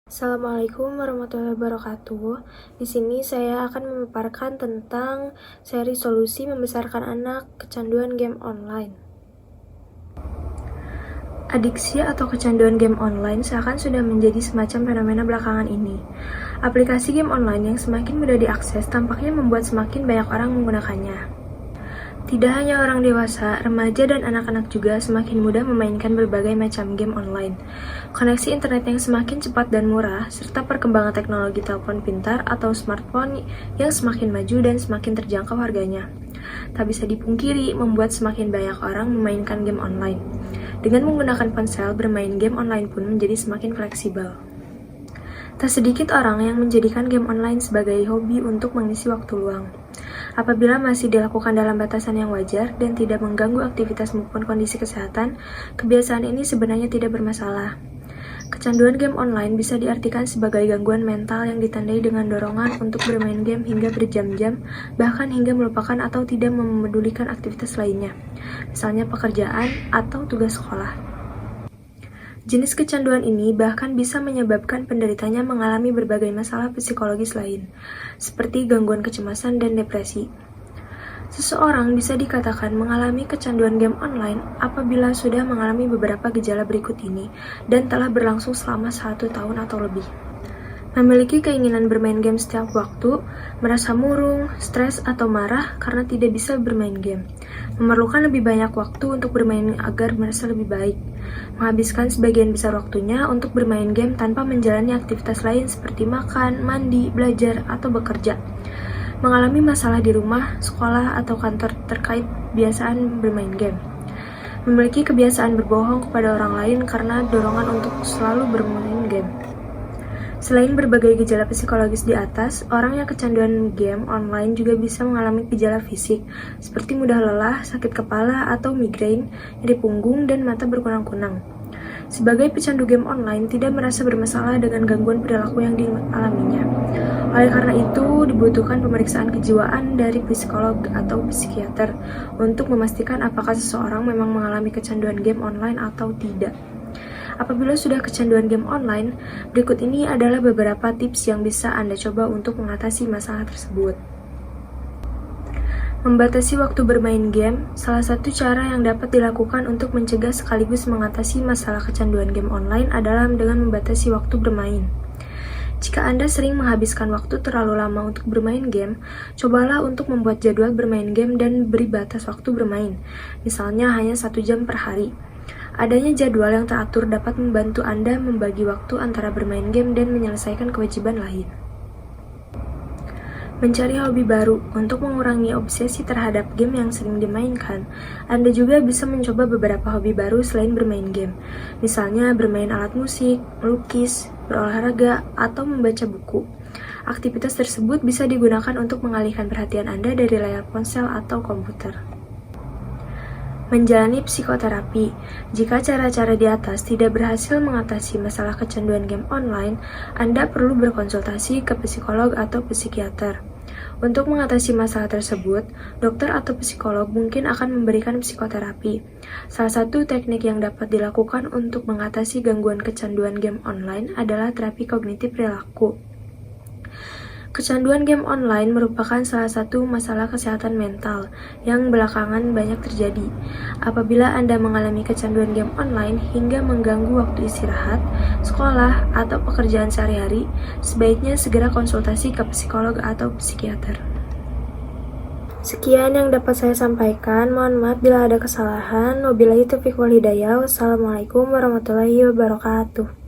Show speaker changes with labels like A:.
A: Assalamualaikum warahmatullahi wabarakatuh. Di sini saya akan memaparkan tentang seri solusi membesarkan anak kecanduan game online. Adiksi atau kecanduan game online seakan sudah menjadi semacam fenomena belakangan ini. Aplikasi game online yang semakin mudah diakses tampaknya membuat semakin banyak orang menggunakannya. Tidak hanya orang dewasa, remaja dan anak-anak juga semakin mudah memainkan berbagai macam game online. Koneksi internet yang semakin cepat dan murah, serta perkembangan teknologi telepon pintar atau smartphone yang semakin maju dan semakin terjangkau harganya, tak bisa dipungkiri membuat semakin banyak orang memainkan game online. Dengan menggunakan ponsel, bermain game online pun menjadi semakin fleksibel. Tak sedikit orang yang menjadikan game online sebagai hobi untuk mengisi waktu luang. Apabila masih dilakukan dalam batasan yang wajar dan tidak mengganggu aktivitas maupun kondisi kesehatan, kebiasaan ini sebenarnya tidak bermasalah. Kecanduan game online bisa diartikan sebagai gangguan mental yang ditandai dengan dorongan untuk bermain game hingga berjam-jam, bahkan hingga melupakan atau tidak memedulikan aktivitas lainnya, misalnya pekerjaan atau tugas sekolah. Jenis kecanduan ini bahkan bisa menyebabkan penderitanya mengalami berbagai masalah psikologis lain, seperti gangguan kecemasan dan depresi. Seseorang bisa dikatakan mengalami kecanduan game online apabila sudah mengalami beberapa gejala berikut ini dan telah berlangsung selama 1 tahun atau lebih. Memiliki keinginan bermain game setiap waktu, merasa murung, stres atau marah karena tidak bisa bermain game, memerlukan lebih banyak waktu untuk bermain agar merasa lebih baik, menghabiskan sebagian besar waktunya untuk bermain game tanpa menjalani aktivitas lain seperti makan, mandi, belajar, atau bekerja, mengalami masalah di rumah, sekolah, atau kantor terkait kebiasaan bermain game, memiliki kebiasaan berbohong kepada orang lain karena dorongan untuk selalu bermain game. Selain berbagai gejala psikologis di atas, orang yang kecanduan game online juga bisa mengalami gejala fisik, seperti mudah lelah, sakit kepala atau migrain, nyeri punggung, dan mata berkunang-kunang. Sebagai pecandu game online, tidak merasa bermasalah dengan gangguan perilaku yang dialaminya. Oleh karena itu, dibutuhkan pemeriksaan kejiwaan dari psikolog atau psikiater untuk memastikan apakah seseorang memang mengalami kecanduan game online atau tidak. Apabila sudah kecanduan game online, berikut ini adalah beberapa tips yang bisa Anda coba untuk mengatasi masalah tersebut. Membatasi waktu bermain game, salah satu cara yang dapat dilakukan untuk mencegah sekaligus mengatasi masalah kecanduan game online adalah dengan membatasi waktu bermain. Jika Anda sering menghabiskan waktu terlalu lama untuk bermain game, cobalah untuk membuat jadwal bermain game dan beri batas waktu bermain, misalnya hanya 1 jam per hari. Adanya jadwal yang teratur dapat membantu Anda membagi waktu antara bermain game dan menyelesaikan kewajiban lain. Mencari hobi baru untuk mengurangi obsesi terhadap game yang sering dimainkan. Anda juga bisa mencoba beberapa hobi baru selain bermain game, misalnya bermain alat musik, melukis, berolahraga, atau membaca buku. Aktivitas tersebut bisa digunakan untuk mengalihkan perhatian Anda dari layar ponsel atau komputer. Menjalani psikoterapi. Jika cara-cara di atas tidak berhasil mengatasi masalah kecanduan game online, Anda perlu berkonsultasi ke psikolog atau psikiater. Untuk mengatasi masalah tersebut, dokter atau psikolog mungkin akan memberikan psikoterapi. Salah satu teknik yang dapat dilakukan untuk mengatasi gangguan kecanduan game online adalah terapi kognitif perilaku. Kecanduan game online merupakan salah satu masalah kesehatan mental yang belakangan banyak terjadi. Apabila Anda mengalami kecanduan game online hingga mengganggu waktu istirahat, sekolah, atau pekerjaan sehari-hari, sebaiknya segera konsultasi ke psikolog atau psikiater. Sekian yang dapat saya sampaikan. Mohon maaf bila ada kesalahan. Wabillahi taufiq wal hidayah. Wassalamualaikum warahmatullahi wabarakatuh.